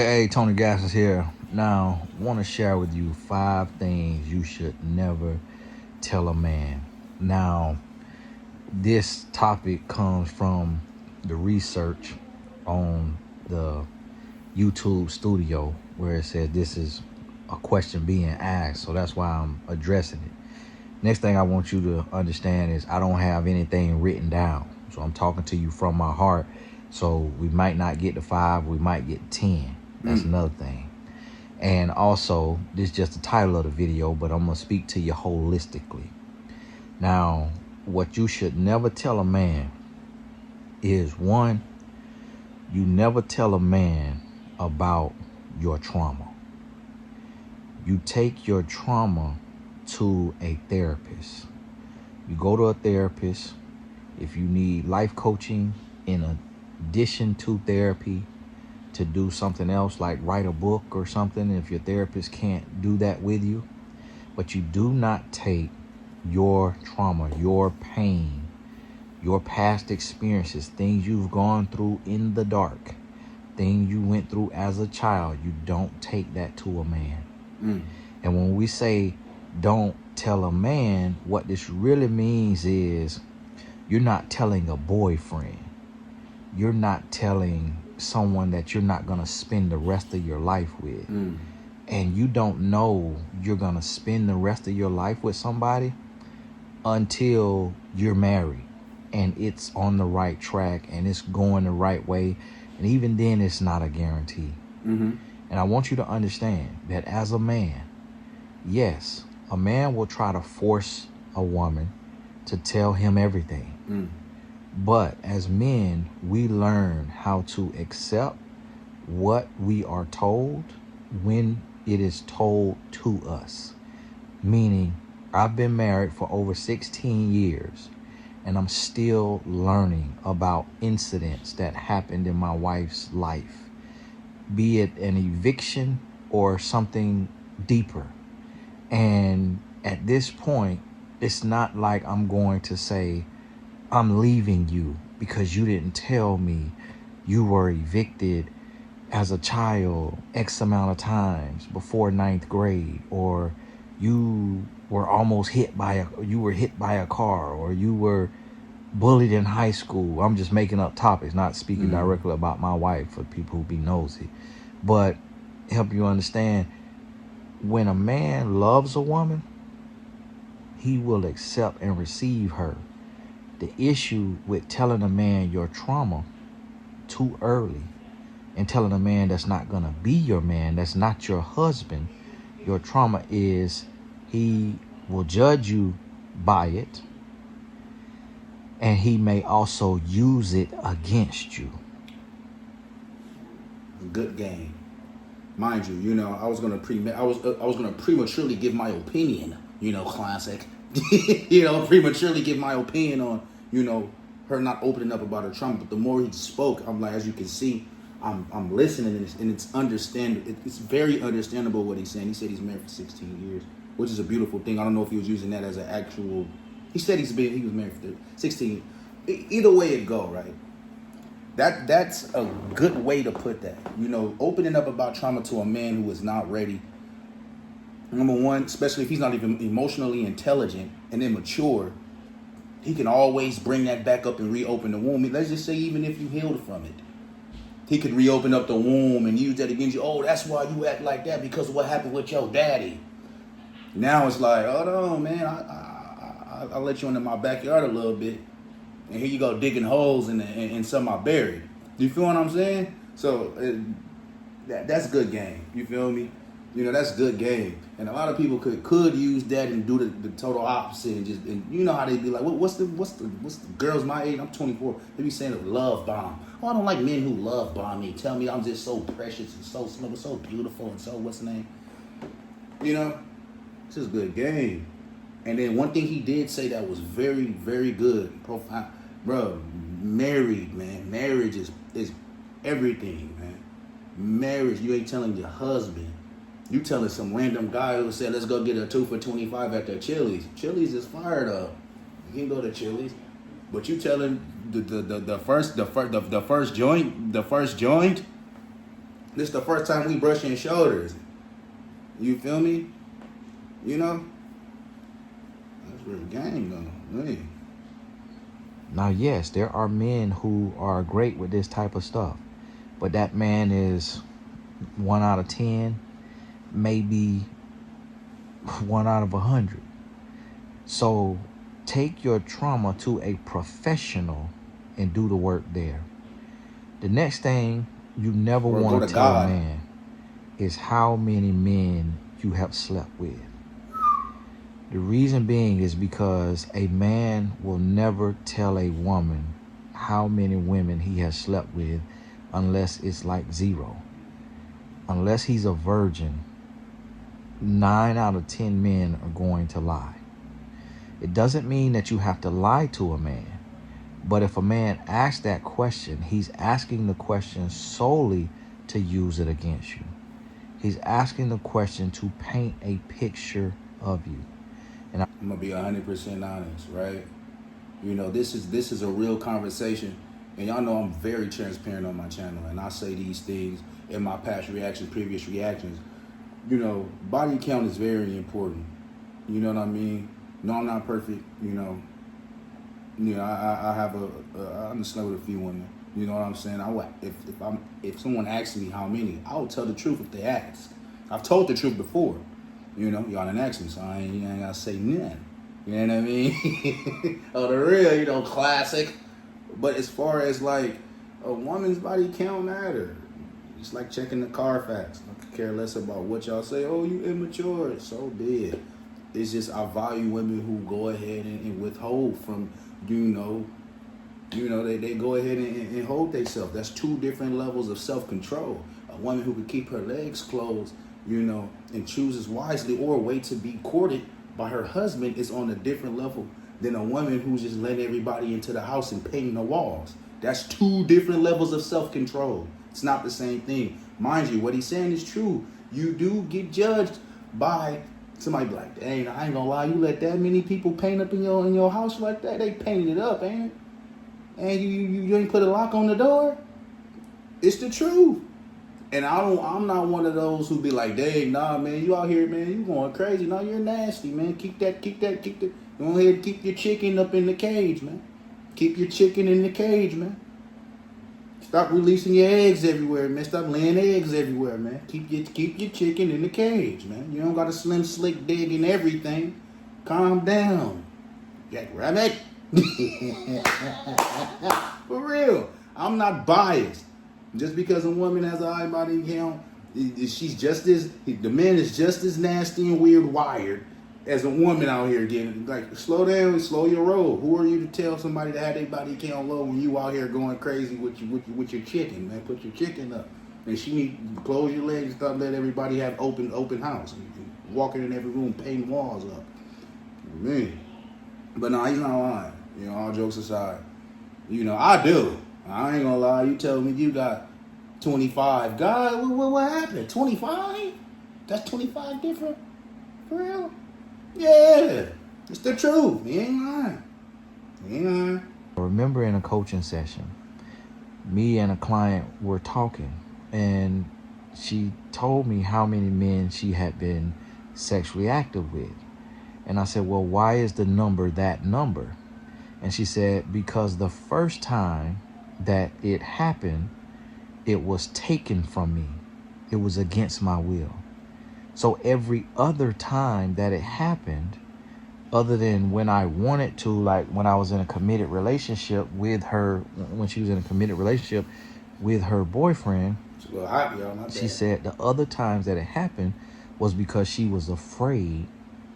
Hey, Tony Gaskins here. Now, want to share with you 5 things you should never tell a man. Now, this topic comes from the research on the YouTube studio where it says this is a question being asked. So that's why I'm addressing it. Next thing I want you to understand is I don't have anything written down. So I'm talking to you from my heart. So we might not get to 5, we might get 10. That's another thing. And also, this is just the title of the video, but I'm going to speak to you holistically. Now, what you should never tell a man is, one, you never tell a man about your trauma. You take your trauma to a therapist. You go to a therapist. If you need life coaching in addition to therapy, to do something else like write a book or something, if your therapist can't do that with you, but you do not take your trauma, your pain, your past experiences, things you've gone through in the dark, things you went through as a child, you don't take that to a man. And when we say don't tell a man, what this really means is you're not telling a boyfriend. You're not telling someone that you're not going to spend the rest of your life with. And you don't know you're going to spend the rest of your life with somebody until you're married and it's on the right track and it's going the right way. And even then, it's not a guarantee. And I want you to understand that as a man, yes, a man will try to force a woman to tell him everything. But as men, we learn how to accept what we are told when it is told to us. Meaning, I've been married for over 16 years, and I'm still learning about incidents that happened in my wife's life, be it an eviction or something deeper. And at this point, it's not like I'm going to say, I'm leaving you because you didn't tell me you were evicted as a child X amount of times before 9th grade, or you were almost hit by a car, or you were bullied in high school. I'm just making up topics, not speaking directly about my wife for people who be nosy, but help you understand, when a man loves a woman, he will accept and receive her. The issue with telling a man your trauma too early and telling a man that's not going to be your man, that's not your husband, your trauma is he will judge you by it, and he may also use it against you. Good game. Mind you, I was gonna prematurely give my opinion, classic. Prematurely give my opinion on, her not opening up about her trauma. But the more he spoke, I'm like, as you can see, I'm listening, and it's understandable. It's very understandable what he's saying. He said he's married for 16 years, which is a beautiful thing. I don't know if he was using that as an actual. He said he was married for 16. Either way it go, right? That's a good way to put that. Opening up about trauma to a man who is not ready. Number one, especially if he's not even emotionally intelligent and immature, he can always bring that back up and reopen the womb. Let's just say even if you healed from it, he could reopen up the womb and use that against you. Oh, that's why you act like that, because of what happened with your daddy. Now it's like, hold on, man, I'll let you into my backyard a little bit, and here you go digging holes in some I buried. You feel what I'm saying? So that's good game. You feel me? That's good game. And a lot of people could use that and do the total opposite, and you know how they be like, what's the girls my age? I'm 24. They be saying love bomb. Oh, I don't like men who love bomb me. Tell me I'm just so precious and so smooth, so beautiful, and so what's the name? This is good game. And then one thing he did say that was very, very good, profound, bro. Married, man. Marriage is everything, man. Marriage, you ain't telling your husband. You telling some random guy who said, let's go get a 2 for $25 at the Chili's. Chili's is fired up. You can go to Chili's. But you telling the first joint, This is the first time we brushing shoulders. You feel me? You know? That's real game though. Hey. Now, yes, there are men who are great with this type of stuff, but that man is 1 out of 10, maybe 1 out of 100. So take your trauma to a professional and do the work there. The next thing you never want to tell a man is how many men you have slept with. The reason being is because a man will never tell a woman how many women he has slept with unless it's like 0. Unless he's a virgin, 9 out of 10 men are going to lie. It doesn't mean that you have to lie to a man, but if a man asks that question, he's asking the question solely to use it against you. He's asking the question to paint a picture of you. And I'm gonna be 100% honest, right? You know, this is a real conversation, and y'all know I'm very transparent on my channel, and I say these things in my past reactions, previous reactions. You know, body count is very important. You know what I mean? No, I'm not perfect. You know, I have I'm slept with a few women. You know what I'm saying? If someone asks me how many, I will tell the truth if they ask. I've told the truth before. You know, y'all didn't ask me, so I ain't gotta say none. You know what I mean? Oh, the real, you know, classic. But as far as like a woman's body count matter, it's like checking the Carfax. I could care less about what y'all say. Oh, you immature. So be it. It's just I value women who go ahead and withhold from, you know, they go ahead and hold themselves. That's 2 different levels of self-control. A woman who can keep her legs closed, you know, and chooses wisely or wait to be courted by her husband is on a different level than a woman who's just letting everybody into the house and painting the walls. That's 2 different levels of self-control. It's not the same thing. Mind you, what he's saying is true. You do get judged by somebody like, dang, I ain't gonna lie, you let that many people paint up in your house like that? They painted it up, ain't it? And you ain't put a lock on the door? It's the truth. And I'm not one of those who be like, dang, nah, man, you out here, man, you going crazy. No, you're nasty, man. Keep that. Go ahead and keep your chicken up in the cage, man. Keep your chicken in the cage, man. Stop releasing your eggs everywhere, man. Stop laying eggs everywhere, man. Keep your chicken in the cage, man. You don't got a slim, slick dig and everything. Calm down, Jack Rabbit. For real, I'm not biased. Just because a woman has a high body count, she's just as, the man is just as nasty and weird wired as a woman out here getting, like, slow down and slow your roll. Who are you to tell somebody to have their body count low when you out here going crazy with your chicken, man? Put your chicken up. And she need to close your legs and stop letting everybody have open house. Walking in every room, painting walls up. Man. But no, he's not lying. You know, all jokes aside. You know, I do. I ain't gonna lie. You tell me you got 25. God, what happened? 25? That's 25 different? For real? Yeah. It's the truth. He ain't lying. I remember in a coaching session, me and a client were talking, and she told me how many men she had been sexually active with. And I said, well, why is the number that number? And she said, because the first time that it happened, it was taken from me. It was against my will. So every other time that it happened, other than when I wanted to, like when I was in a committed relationship with her, when she was in a committed relationship with her boyfriend, it's a little hot, y'all. Not she bad. said the other times that it happened was because she was afraid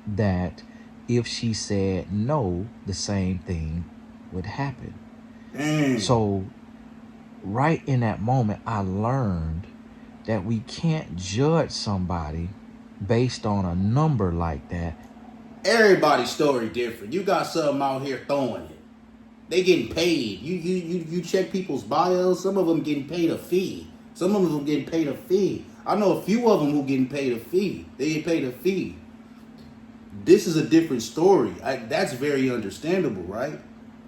that if she said no, the same thing would happen. So right in that moment, I learned that we can't judge somebody based on a number like that. Everybody's story different. You got something out here throwing it. They getting paid. You check people's bios. Some of them getting paid a fee. Some of them getting paid a fee. I know a few of them who getting paid a fee. They get paid a fee. This is a different story. That's very understandable, right?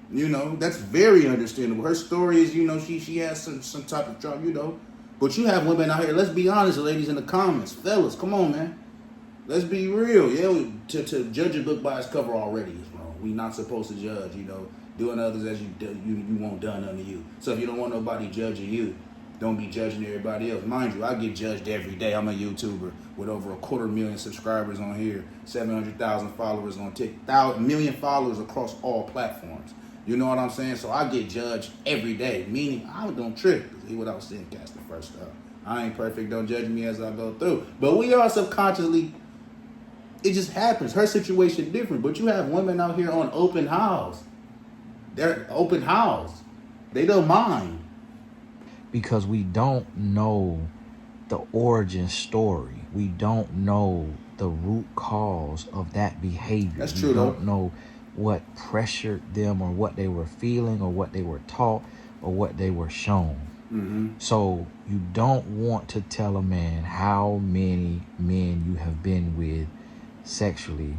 You know, that's very understandable. Her story is, you know, she has some type of trouble, you know. But you have women out here, let's be honest, ladies in the comments, fellas, come on, man. Let's be real. Yeah, to judge a book by its cover already is wrong. We not supposed to judge, doing others as you want done unto you. So if you don't want nobody judging you, don't be judging everybody else. Mind you, I get judged every day. I'm a YouTuber with over 250,000 subscribers on here, 700,000 followers on TikTok, million followers across all platforms. You know what I'm saying? So I get judged every day, meaning I don't trip. See what I was saying, Cass, the first up. I ain't perfect. Don't judge me as I go through. But we are subconsciously, it just happens. Her situation different. But you have women out here on open house. They're open house. They don't mind. Because we don't know the origin story. We don't know the root cause of that behavior. That's true, we don't know what pressured them or what they were feeling or what they were taught or what they were shown. Mm-hmm. So you don't want to tell a man how many men you have been with sexually.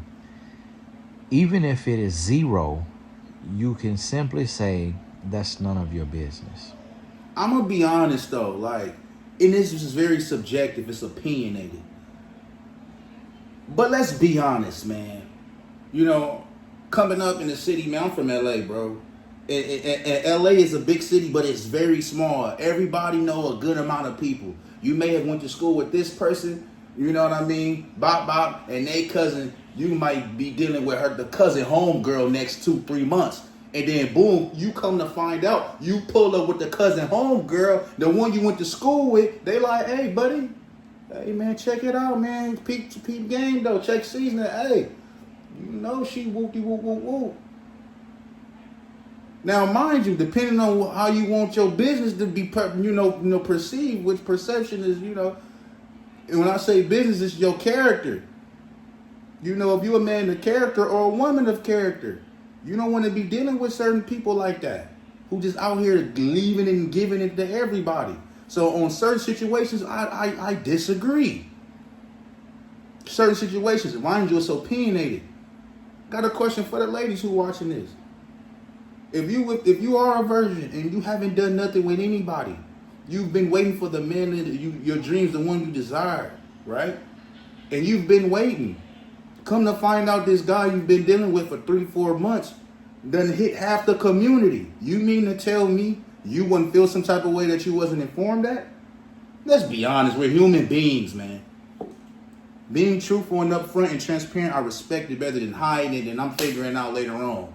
Even if it is 0, you can simply say that's none of your business. I'm going to be honest, though. Like, and this is very subjective. It's opinionated. But let's be honest, man. Coming up in the city, man, I'm from L.A., bro. And L.A. is a big city, but it's very small. Everybody know a good amount of people. You may have went to school with this person, you know what I mean? Bop, and they cousin, you might be dealing with the cousin homegirl next 2-3 months. And then boom, you come to find out, you pull up with the cousin homegirl, the one you went to school with. They like, hey, buddy, hey, man, check it out, man. Peep game, though. Check season. Hey, she whoopty whoop whoop whoop. Now, mind you, depending on how you want your business to be, perceived, which perception is, and when I say business, it's your character. If you're a man of character or a woman of character, you don't want to be dealing with certain people like that who just out here leaving and giving it to everybody. So on certain situations, I disagree. Certain situations, mind you, it's opinionated. Got a question for the ladies who watching this. If you are a virgin and you haven't done nothing with anybody, you've been waiting for the man in your dreams, the one you desire, right? And you've been waiting. Come to find out this guy you've been dealing with for 3-4 months done hit half the community. You mean to tell me you wouldn't feel some type of way that you wasn't informed at? Let's be honest, we're human beings, man. Being truthful and upfront and transparent, I respect it better than hiding it and I'm figuring out later on.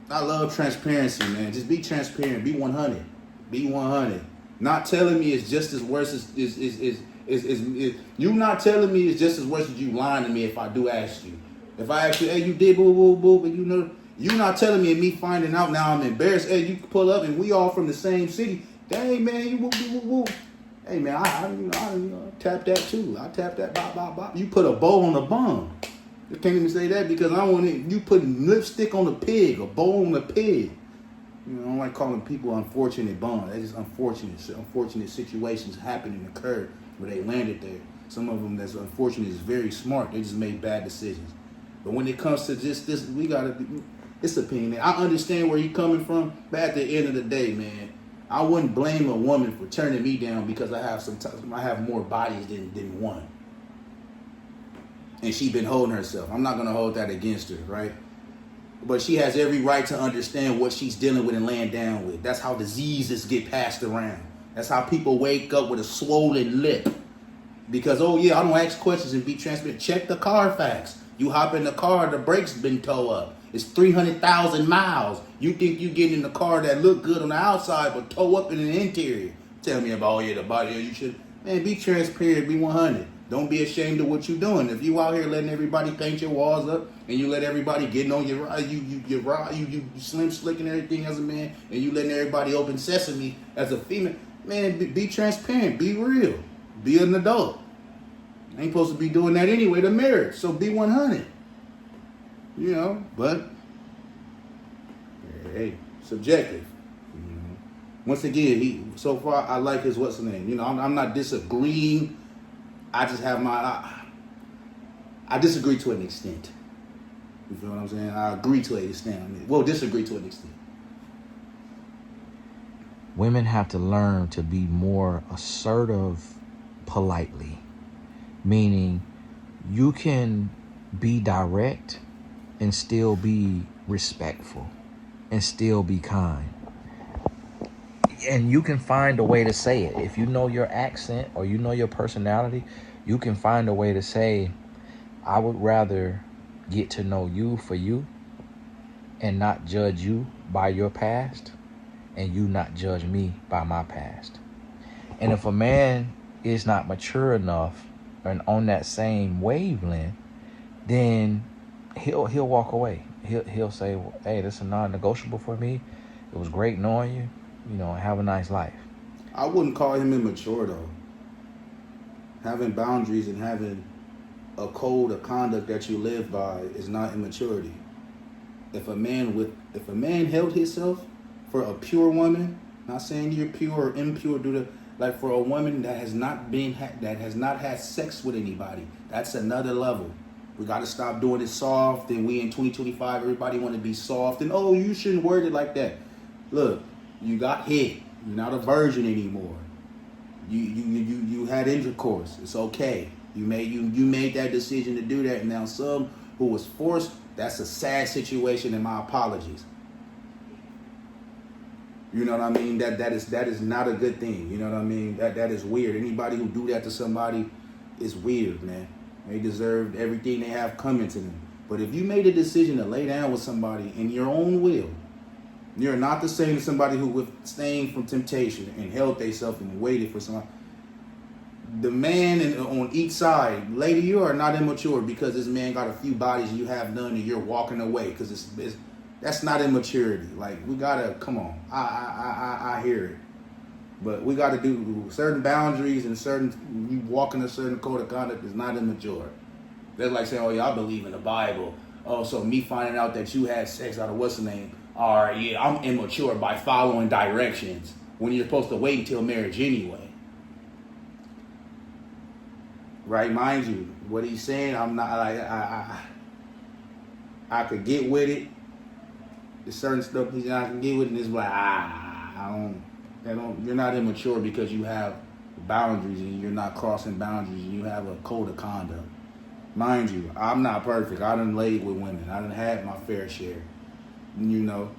I love transparency, man. Just be transparent. Be 100. Be 100. Not telling me it's just as worse as you not telling me it's just as worse as you lying to me if I do ask you. If I ask you, hey, you did boo boo boo, but you not telling me and me finding out now I'm embarrassed. Hey, you pull up and we all from the same city. Dang, man, you woo woo woo. Hey, man, I tap that too. I tap that bop bop bop. You put a bow on the bun. You can't even say that because I don't want you putting lipstick on a pig, a bow on a pig. I don't like calling people unfortunate bum. That's just unfortunate. Unfortunate situations happen and occur where they landed there. Some of them that's unfortunate is very smart. They just made bad decisions. But when it comes to just this, it's opinion. I understand where you're coming from, but at the end of the day, man, I wouldn't blame a woman for turning me down because I have more bodies than one. And she been holding herself. I'm not going to hold that against her, right? But she has every right to understand what she's dealing with and laying down with. That's how diseases get passed around. That's how people wake up with a swollen lip. Because, oh yeah, I don't ask questions and be transparent. Check the Carfax. You hop in the car, the brakes been towed up. It's 300,000 miles. You think you get in the car that look good on the outside but tow up in the interior. Tell me about, oh yeah, the body, you should. Man, be transparent, be 100. Don't be ashamed of what you're doing. If you out here letting everybody paint your walls up and you let everybody getting on your ride, you slim slick and everything as a man, and you letting everybody open sesame as a female, man, be transparent, be real, be an adult. Ain't supposed to be doing that anyway to marriage, so be 100. But hey, subjective. Once again, so far I like his what's the name. I'm not disagreeing. I just have I disagree to an extent. You feel what I'm saying? I agree to an extent. Disagree to an extent. Women have to learn to be more assertive politely, meaning you can be direct and still be respectful and still be kind. And you can find a way to say it. If you know your accent or you know your personality, you can find a way to say, I would rather get to know you for you and not judge you by your past, and you not judge me by my past. And if a man is not mature enough and on that same wavelength, then he'll walk away. He'll say, well, hey, this is non-negotiable for me. It was great knowing you. You know, have a nice life. I wouldn't call him immature though. Having boundaries and having a code of conduct that you live by is not immaturity. If a man held himself for a pure woman, not saying you're pure or impure, like for a woman that has not had sex with anybody, that's another level. We got to stop doing it soft. And we in 2025, everybody want to be soft and oh, you shouldn't word it like that. Look, you got hit. You're not a virgin anymore. You had intercourse. It's okay. You made that decision to do that. And now some who was forced. That's a sad situation, and my apologies. You know what I mean? That is not a good thing. You know what I mean? That is weird. Anybody who do that to somebody is weird, man. They deserve everything they have coming to them. But if you made a decision to lay down with somebody in your own will, you're not the same as somebody who abstained from temptation and held themselves and waited for somebody. The man on each side, lady, you are not immature because this man got a few bodies and you have none and you're walking away because that's not immaturity. Like, we gotta, come on. I hear it. But we gotta do certain boundaries and you walking a certain code of conduct is not immature. They're like saying, oh yeah, I believe in the Bible. Oh, so me finding out that you had sex out of what's the name? All right, yeah, I'm immature by following directions when you're supposed to wait until marriage anyway. Right, mind you, what he's saying, I'm not like I could get with it. There's certain stuff he's not gonna get with, and it's like you're not immature because you have boundaries and you're not crossing boundaries and you have a code of conduct. Mind you, I'm not perfect. I done laid with women. I done had my fair share. You know.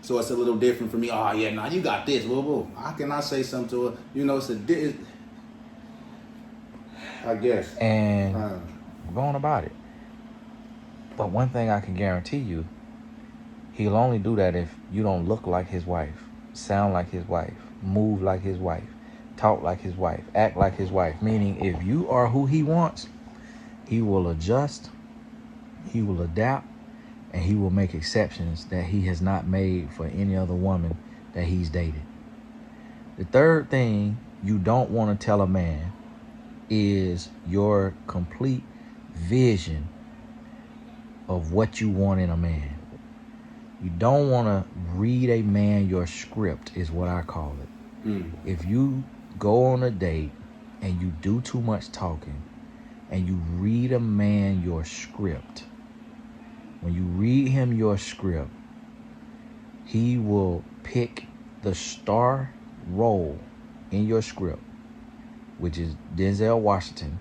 So it's a little different for me. Oh yeah, nah, you got this. Whoa. How can I say something to her? You know, I guess. And going about it. But one thing I can guarantee you, he'll only do that if you don't look like his wife, sound like his wife, move like his wife, talk like his wife, act like his wife. Meaning if you are who he wants, he will adjust, he will adapt, and he will make exceptions that he has not made for any other woman that he's dated. The third thing you don't want to tell a man is your complete vision of what you want in a man. You don't want to read a man your script, is what I call it. If you go on a date and you do too much talking and you read a man your script, when you read him your script, he will pick the star role in your script, which is Denzel Washington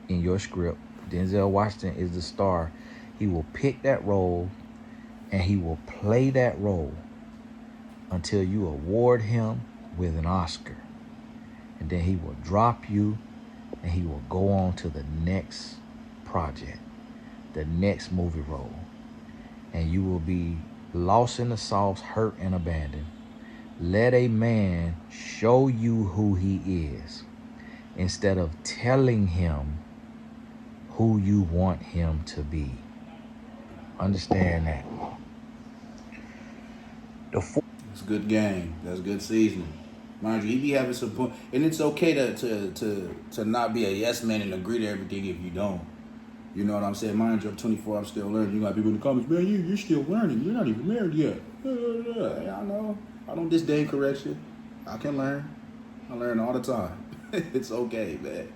in your script. Denzel Washington is the star. He will pick that role and he will play that role until you award him with an Oscar. And then he will drop you and he will go on to the next project, the next movie role. And you will be lost in the sauce, hurt and abandoned. Let a man show you who he is instead of telling him who you want him to be. Understand that. It's good game. That's good seasoning. Mind you, he be having some point, and it's okay to not be a yes man and agree to everything if you don't. You know what I'm saying? Mind you, I'm 24. I'm still learning. You got people in the comments, man. You're still learning. You're not even married yet. I know. I don't disdain correction. I can learn. I learn all the time. It's okay, man.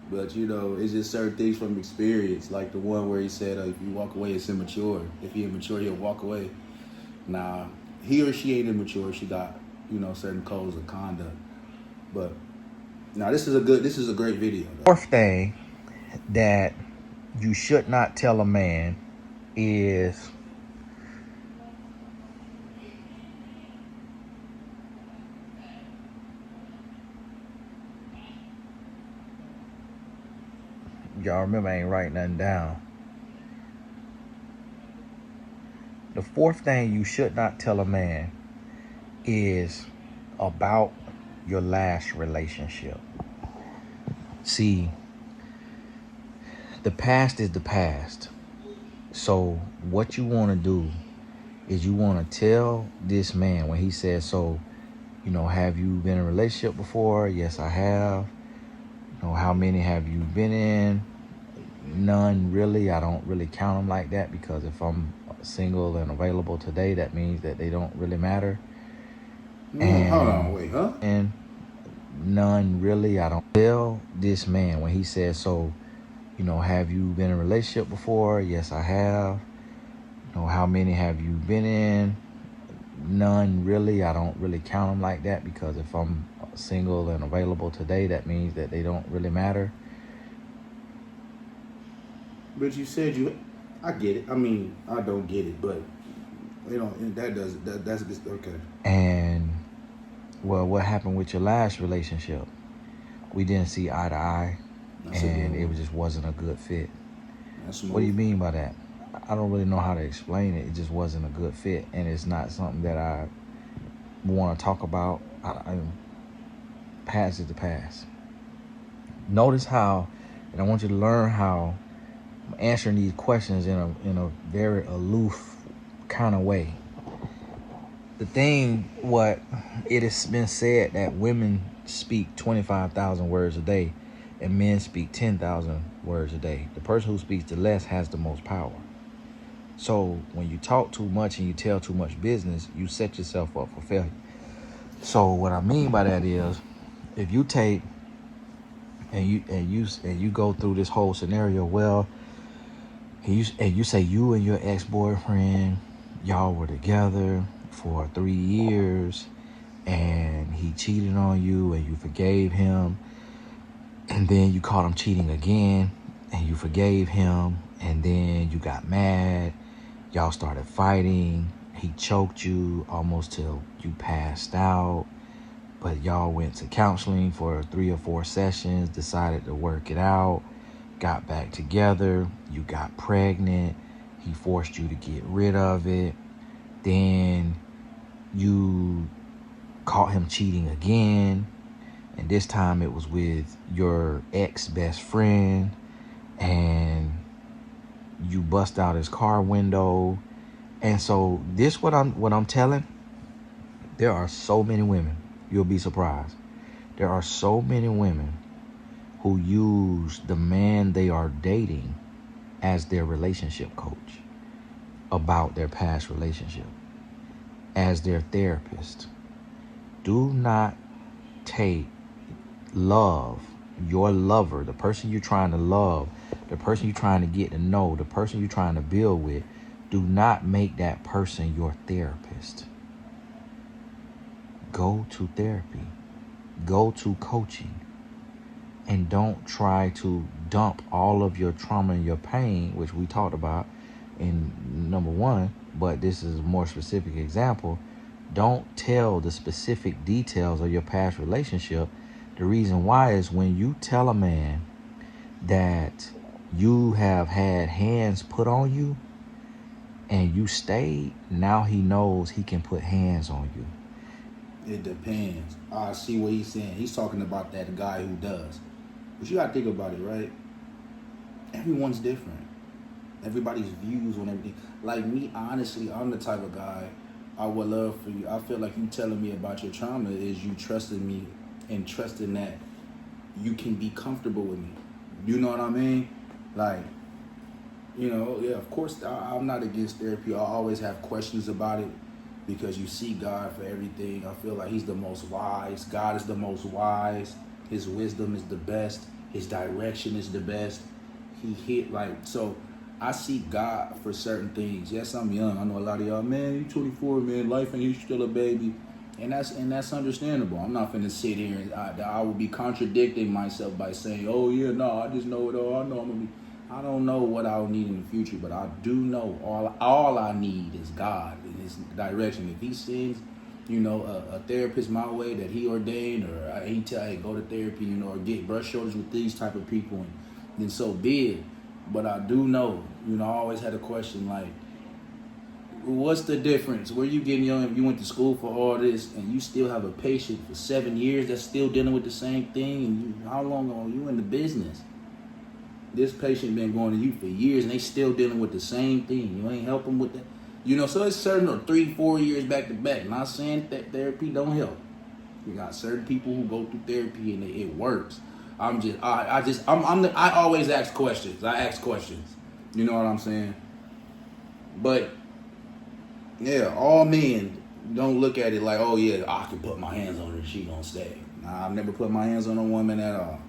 But, you know, it's just certain things from experience. Like the one where he said, if you walk away, it's immature. If you're immature, he'll walk away. Nah, he or she ain't immature. She got certain codes of conduct. But now this is a great video. Fourth thing that you should not tell a man is y'all remember I ain't writing nothing down. The fourth thing you should not tell a man is about your last relationship. See, the past is the past. So what you want to do is you want to tell this man when he says, so, have you been in a relationship before? Yes, I have. How many have you been in? None, really. I don't really count them like that, because if I'm single and available today, that means that they don't really matter. Hold on, wait, huh? And none, really. I don't tell this man when he says, so, have you been in a relationship before? Yes, I have. How many have you been in? None, really. I don't really count them like that, because if I'm single and available today, that means that they don't really matter. But you said I get it. I mean, I don't get it, but that's okay. And well, what happened with your last relationship? We didn't see eye to eye, and it just wasn't a good fit. What do you mean by that? I don't really know how to explain it. It just wasn't a good fit, and it's not something that I want to talk about. Past is the past. Notice how, and I want you to learn how I'm answering these questions in a very aloof kind of way. The thing, what it has been said that women speak 25,000 words a day and men speak 10,000 words a day. The person who speaks the less has the most power. So when you talk too much and you tell too much business, you set yourself up for failure. So what I mean by that is, if you take and you go through this whole scenario, well, you say you and your ex-boyfriend, y'all were together for 3 years, and he cheated on you, and you forgave him, and then you caught him cheating again, and you forgave him, and then you got mad, y'all started fighting, he choked you almost till you passed out, but y'all went to counseling for 3 or 4 sessions, decided to work it out, got back together, you got pregnant, he forced you to get rid of it, then you caught him cheating again, and this time it was with your ex-best friend, and you bust out his car window. And so this what I'm telling, there are so many women, you'll be surprised, there are so many women who use the man they are dating as their relationship coach about their past relationship, as their therapist. Do not take your lover, the person you're trying to love, the person you're trying to get to know, the person you're trying to build with, do not make that person your therapist. Go to therapy. Go to coaching. And don't try to dump all of your trauma and your pain, which we talked about in number 1, but this is a more specific example. Don't tell the specific details of your past relationship. The reason why is when you tell a man that you have had hands put on you and you stayed, now he knows he can put hands on you. It depends. I see what he's saying. He's talking about that guy who does. But you gotta think about it, right? Everyone's different. Everybody's views on everything. Like me, honestly, I'm the type of guy, I would love for you. I feel like you telling me about your trauma is you trusting me and trusting that you can be comfortable with me. You know what I mean? Like, yeah, of course, I'm not against therapy. I always have questions about it because you see God for everything. I feel like he's the most wise. God is the most wise. His wisdom is the best. His direction is the best. So I seek God for certain things. Yes, I'm young. I know a lot of y'all, man, you 24, man, life and you still a baby. And that's understandable. I'm not finna sit here and I will be contradicting myself by saying, "Oh yeah, no, I just know it all. I know I'm gonna be." I don't know what I'll need in the future, but I do know all I need is God in His direction. If He sends, a therapist my way that He ordained, or He tell, hey, go to therapy, or get brush shoulders with these type of people, and then so be it. But I do know, I always had a question like, what's the difference? Where you getting you went to school for all this, and you still have a patient for 7 years that's still dealing with the same thing, and how long are you in the business? This patient been going to you for years, and they still dealing with the same thing. You ain't helping with that. So it's certain 3-4 years back to back. Not saying that therapy don't help. You got certain people who go through therapy and it works. I always ask questions. I ask questions. You know what I'm saying? But yeah, all men don't look at it like, oh yeah, I can put my hands on her, she gonna stay. Nah, I've never put my hands on a woman at all.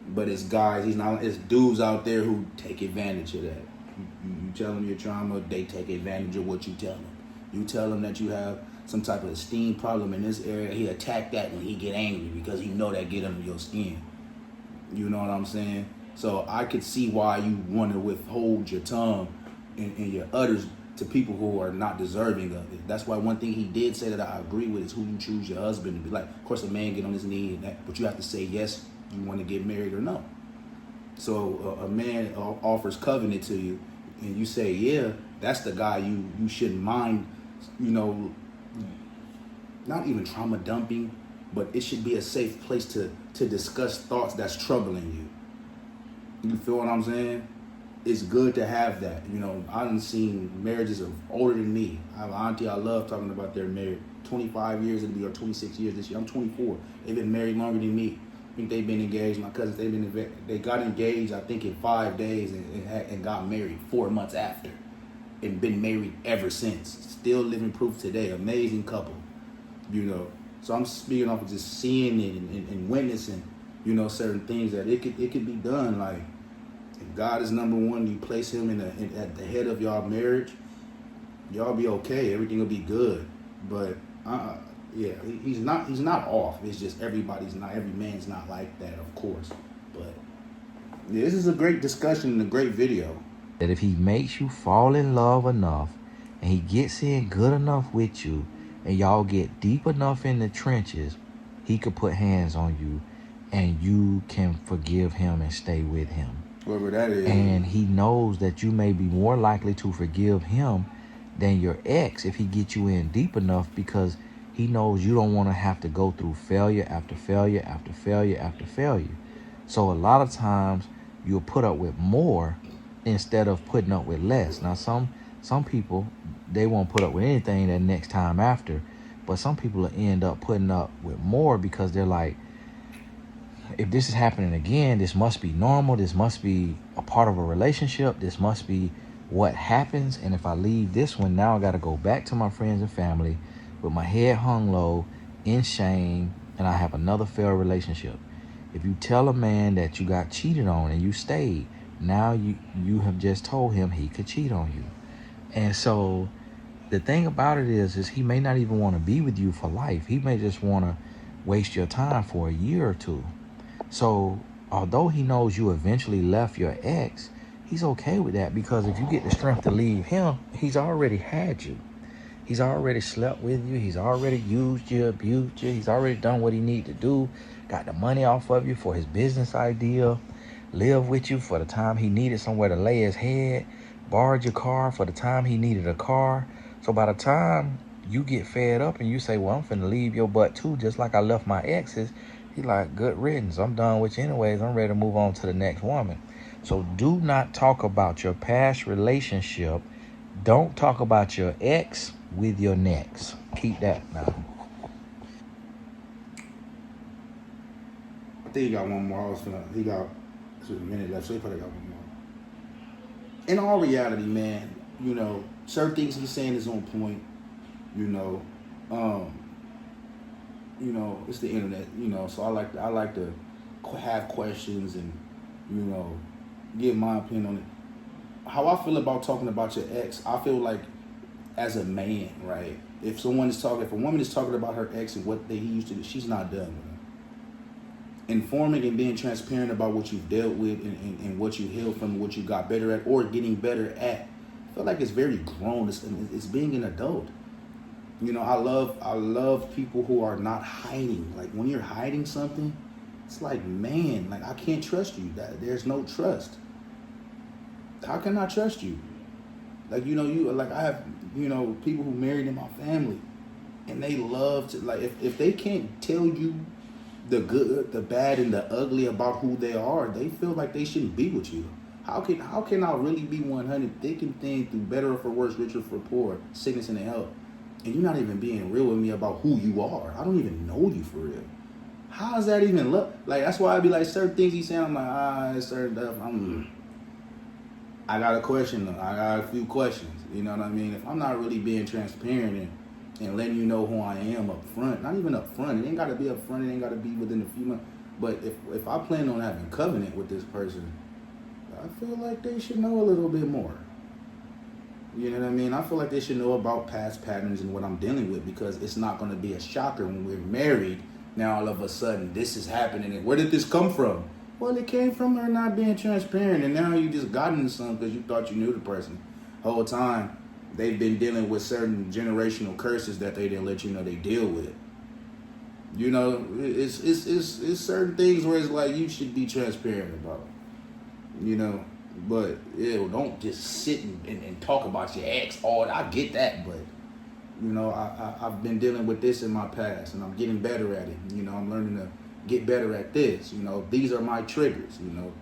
But it's guys, it's dudes out there who take advantage of that. You tell them your trauma, they take advantage of what you tell them. You tell them that you have some type of esteem problem in this area, he attack that when he get angry because he know that get under your skin. You know what I'm saying? So I could see why you want to withhold your tongue and your utters to people who are not deserving of it. That's why one thing he did say that I agree with is who you choose your husband to be. Like, of course, a man get on his knee, but you have to say yes, you want to get married or no. So a man offers covenant to you, and you say, yeah, that's the guy you shouldn't mind, not even trauma dumping, but it should be a safe place to discuss thoughts that's troubling you. You feel what I'm saying? It's good to have that. I done seen marriages of older than me. I have an auntie I love talking about their marriage. 25 years it'll be, or 26 years this year. I'm 24. They've been married longer than me. I think they've been engaged. My cousins, they got engaged, I think, in 5 days and got married 4 months after. And been married ever since. Still living proof today. Amazing couple. So I'm speaking off of just seeing it and witnessing, certain things that it could be done. Like, if God is number one, you place Him at the head of y'all marriage, y'all be okay. Everything will be good. But yeah, he's not off. It's just every man's not like that, of course. But yeah, this is a great discussion and a great video. That if he makes you fall in love enough and he gets in good enough with you and y'all get deep enough in the trenches, he could put hands on you and you can forgive him and stay with him. Whoever that is. And he knows that you may be more likely to forgive him than your ex if he gets you in deep enough, because he knows you don't want to have to go through failure after failure after failure after failure. So a lot of times you'll put up with more instead of putting up with less. Now some people, they won't put up with anything that next time after, but some people will end up putting up with more because they're like, if this is happening again, this must be normal. This must be a part of a relationship. This must be what happens. And if I leave this one, now I got to go back to my friends and family with my head hung low in shame, and I have another failed relationship. If you tell a man that you got cheated on and you stayed, now you have just told him he could cheat on you. And so the thing about it is he may not even want to be with you for life. He may just want to waste your time for a year or two. So although he knows you eventually left your ex, he's okay with that, because if you get the strength to leave him, he's already had you. He's already slept with you. He's already used you, abused you. He's already done what he needed to do, got the money off of you for his business idea, lived with you for the time he needed somewhere to lay his head, borrowed your car for the time he needed a car. So by the time you get fed up and you say, well, I'm finna leave your butt too, just like I left my exes, he's like, good riddance. I'm done with you anyways. I'm ready to move on to the next woman. So do not talk about your past relationship. Don't talk about your ex with your next. Keep that now. I think he got one more. He got a minute left, so he probably got one more. In all reality, man, certain things he's saying is on point. It's the internet, so I like to have questions and, give my opinion on it. How I feel about talking about your ex, I feel like as a man, right, If a woman is talking about her ex and what he used to do, she's not done with him. Informing and being transparent about what you've dealt with and what you healed from, what you got better at, or getting better at. I feel like it's very grown. It's being an adult. You know, I love people who are not hiding. Like when you're hiding something, it's like, man, like I can't trust you. There's no trust. How can I trust you? Like, you know, I have, you know, people who married in my family, and they love to, like, if they can't tell you the good, the bad, and the ugly about who they are, they feel like they shouldn't be with you. How can I really be 100 thick and thin through better or for worse, richer for poor, sickness and health, and you're not even being real with me about who you are? I don't even know you for real. How does that even look? Like, that's why I be like, certain things he's saying, I'm like, certain stuff, I got a question though. I got a few questions. You know what I mean? If I'm not really being transparent and letting you know who I am up front, not even up front, it ain't gotta be up front, it ain't gotta be within a few months. But if I plan on having covenant with this person, I feel like they should know a little bit more. You know what I mean? I feel like they should know about past patterns and what I'm dealing with, because it's not gonna be a shocker when we're married. Now all of a sudden this is happening, and where did this come from? Well, it came from her not being transparent, and now you just got into something because you thought you knew the person. The whole time, they've been dealing with certain generational curses that they didn't let you know they deal with. You know, it's certain things where it's like you should be transparent about. You know, but don't just sit and talk about your ex. I get that, but you know, I've been dealing with this in my past, and I'm getting better at it. You know, I'm learning to get better at this. You know, these are my triggers. You know,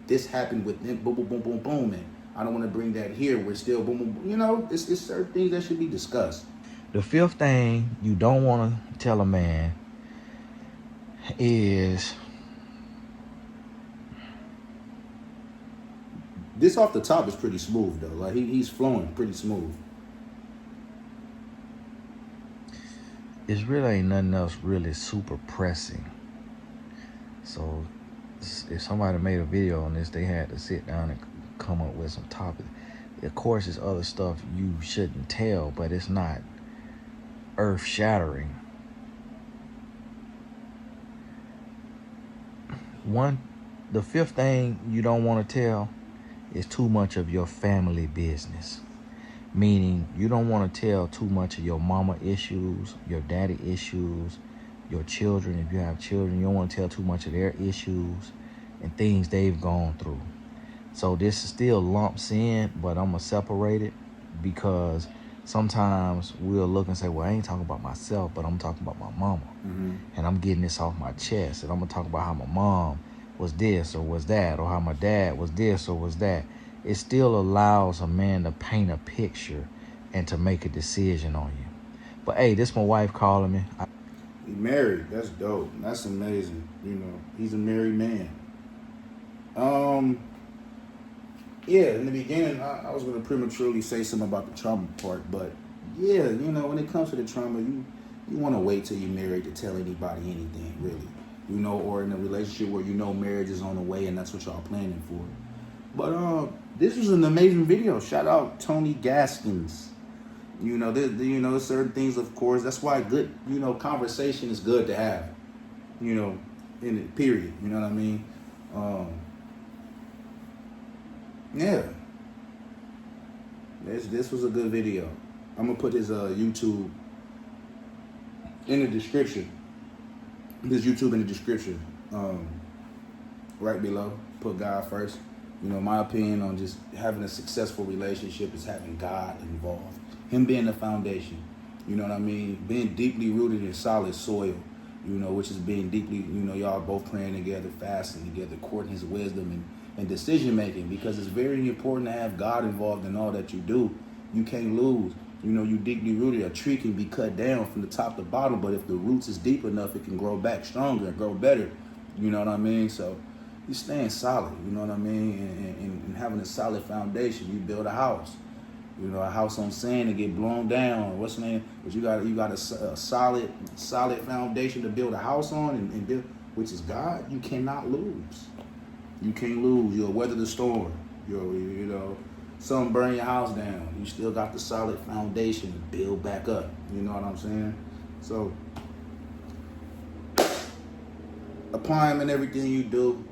this happened with them, boom, boom, boom, boom, boom, and I don't want to bring that here. We're still boom, boom, boom. You know, it's certain things that should be discussed. The fifth thing you don't want to tell a man is, this off the top is pretty smooth though. Like he's flowing pretty smooth. it's really ain't nothing else really super pressing. So if somebody made a video on this, they had to sit down and come up with some topics. Of course, there's other stuff you shouldn't tell, but it's not earth-shattering. The fifth thing you don't want to tell is too much of your family business. Meaning, you don't want to tell too much of your mama issues, your daddy issues, your children. If you have children, you don't want to tell too much of their issues and things they've gone through. So this still lumps in, but I'm going to separate it, because sometimes we'll look and say, well, I ain't talking about myself, but I'm talking about my mama. Mm-hmm. And I'm getting this off my chest. And I'm going to talk about how my mom was this or was that, or how my dad was this or was that. It still allows a man to paint a picture and to make a decision on you. But hey, this my wife calling me. He married. That's dope. That's amazing. You know, he's a married man. Yeah, in the beginning, I was going to prematurely say something about the trauma part, but yeah, you know, when it comes to the trauma, you want to wait till you're married to tell anybody anything, really. You know, or in a relationship where you know marriage is on the way and that's what y'all planning for. But this was an amazing video. Shout out Tony Gaskins. You know, there's certain things, of course. That's why good, you know, conversation is good to have. You know, in it, period. You know what I mean? Yeah. This was a good video. I'm gonna put his YouTube in the description. His YouTube in the description. Right below. Put God first. You know, my opinion on just having a successful relationship is having God involved. Him being the foundation. You know what I mean? Being deeply rooted in solid soil. You know, which is being deeply, you know, y'all both praying together, fasting together, courting his wisdom and decision making, because it's very important to have God involved in all that you do. You can't lose. You know, you deeply rooted. A tree can be cut down from the top to bottom, but if the roots is deep enough, it can grow back stronger and grow better. You know what I mean? So you staying solid, you know what I mean? And having a solid foundation. You build a house. You know, a house on sand and get blown down. What's the name? But you got a solid foundation to build a house on and build, which is God. You cannot lose. You can't lose. You'll weather the storm. You know. something burn your house down, you still got the solid foundation to build back up. You know what I'm saying? So apply them in everything you do.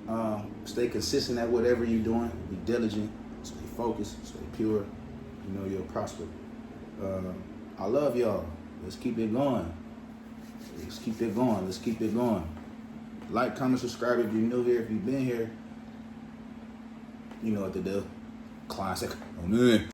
Stay consistent at whatever you're doing. Be diligent. Stay focused. Stay pure. You know you'll prosper. I love y'all. Let's keep it going. Let's keep it going. Let's keep it going. Like, comment, subscribe if you're new here. If you've been here, you know what to do. Classic. Amen.